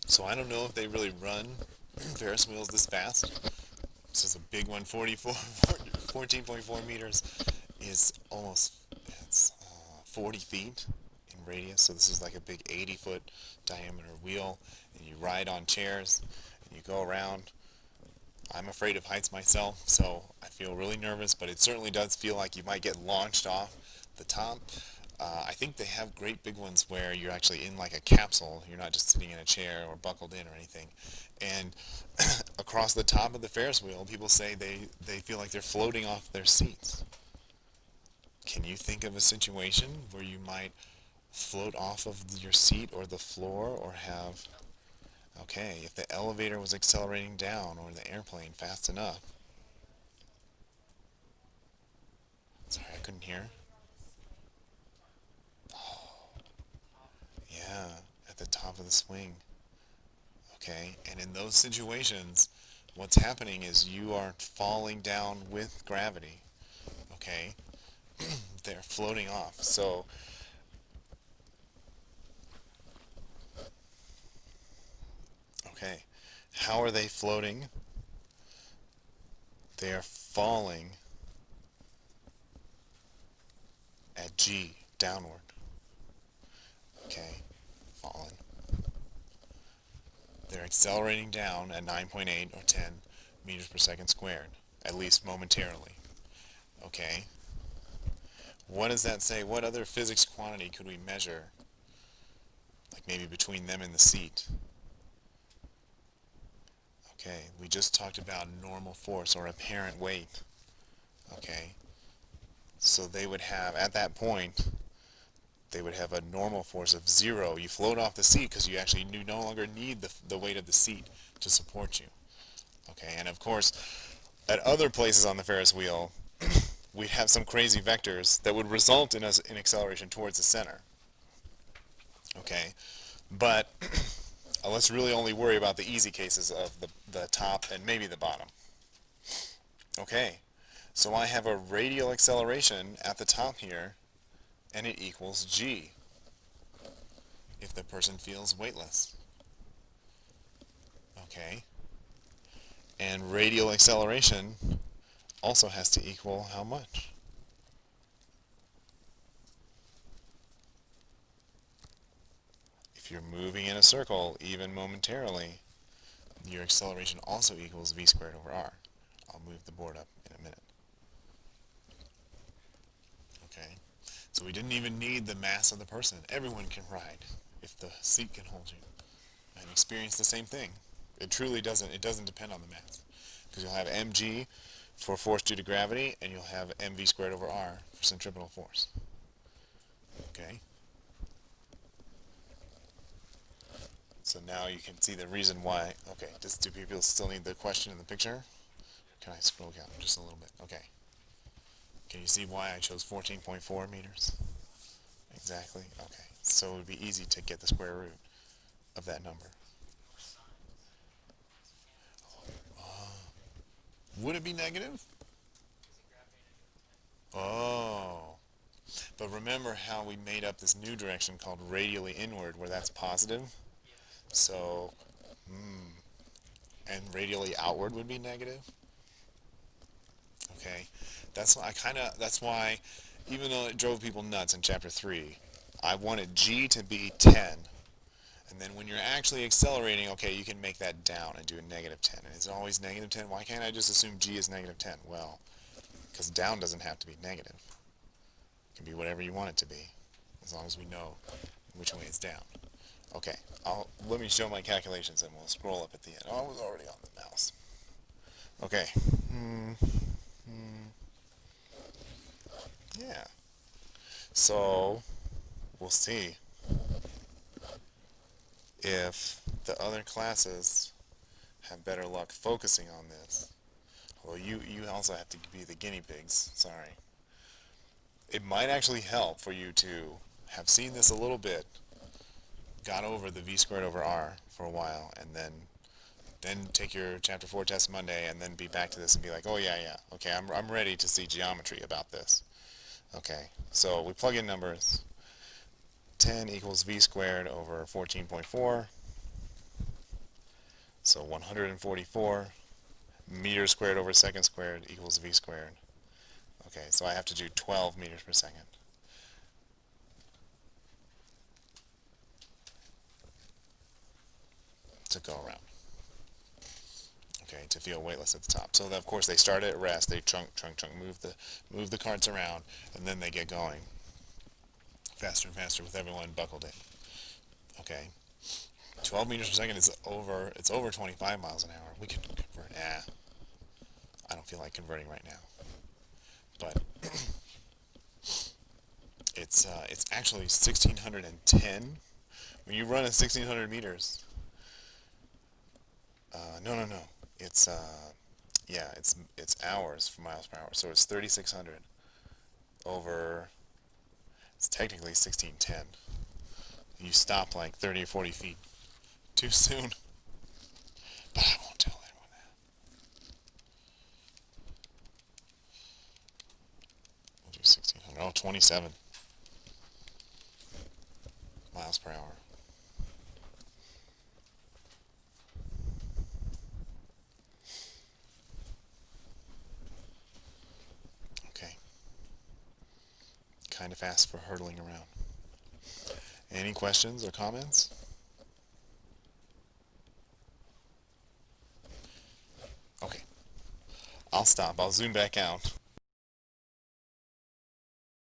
So I don't know if they really run Ferris wheels this fast. This is a big one, 14.4 meters is almost it's 40 feet in radius. So this is like a big 80-foot diameter wheel, and you ride on chairs and you go around. I'm afraid of heights myself, so I feel really nervous, but it certainly does feel like you might get launched off the top. I think they have great big ones where you're actually in like a capsule. You're not just sitting in a chair or buckled in or anything. And across the top of the Ferris wheel, people say they feel like they're floating off their seats. Can you think of a situation where you might float off of your seat or the floor or have... Okay, if the elevator was accelerating down or the airplane fast enough. Sorry, I couldn't hear. Yeah, at the top of the swing. Okay, and in those situations, what's happening is you are falling down with gravity. Okay, they're floating off. So, okay, how are they floating? They are falling at G, downward. Okay, falling. They're accelerating down at 9.8 or 10 meters per second squared, at least momentarily. Okay, what does that say? What other physics quantity could we measure, like maybe between them and the seat? Okay, we just talked about normal force or apparent weight. Okay, so they would have, at that point, they would have a normal force of 0. You float off the seat because you actually no longer need the weight of the seat to support you. Okay, and of course, at other places on the Ferris wheel, we'd have some crazy vectors that would result in us in acceleration towards the center. Okay, but let's really only worry about the easy cases of the top and maybe the bottom. Okay, so I have a radial acceleration at the top here, and it equals g if the person feels weightless. Okay, and radial acceleration also has to equal how much? If you're moving in a circle, even momentarily, your acceleration also equals v squared over r. I'll move the board up in a minute. Okay, so we didn't even need the mass of the person. Everyone can ride if the seat can hold you and experience the same thing. It truly doesn't. It doesn't depend on the mass, because you'll have mg for force due to gravity, and you'll have mv squared over r for centripetal force. Okay. So now you can see the reason why. Okay, do people still need the question in the picture? Can I scroll down just a little bit? Okay. Can you see why I chose 14.4 meters? Exactly. Okay. So it would be easy to get the square root of that number. Would it be negative? Oh. But remember how we made up this new direction called radially inward, where that's positive? So, and radially outward would be negative? Okay. That's why, even though it drove people nuts in chapter 3, I wanted G to be 10. And then when you're actually accelerating, okay, you can make that down and do a negative 10. And it's always negative 10. Why can't I just assume G is negative 10? Well, because down doesn't have to be negative. It can be whatever you want it to be, as long as we know which way it's down. Okay, let me show my calculations and we'll scroll up at the end. Oh, I was already on the mouse. Okay. Yeah. So, we'll see if the other classes have better luck focusing on this. Well, you also have to be the guinea pigs. Sorry. It might actually help for you to have seen this a little bit, got over the v squared over r for a while, and then take your chapter 4 test Monday, and then be back to this and be like, oh yeah, okay, I'm ready to see geometry about this. Okay, so we plug in numbers. 10 equals v squared over 14.4. So 144 meters squared over second squared equals v squared. Okay, so I have to do 12 meters per second to go around. Okay, to feel weightless at the top. So then, of course, they start at rest. They chunk, move the carts around, and then they get going faster and faster with everyone buckled in. Okay, 12 meters per second is over. It's over 25 miles an hour. We can convert. I don't feel like converting right now, but it's actually 1610. When you run at 1600 meters, no. It's yeah, it's hours for miles per hour. So it's 3600 over. It's technically 1610. You stop like 30 or 40 feet too soon. But I won't tell anyone that. We'll do 1600. Oh, 27 miles per hour. Okay. Kind of fast for hurtling around. Any questions or comments? Okay. I'll stop. I'll zoom back out.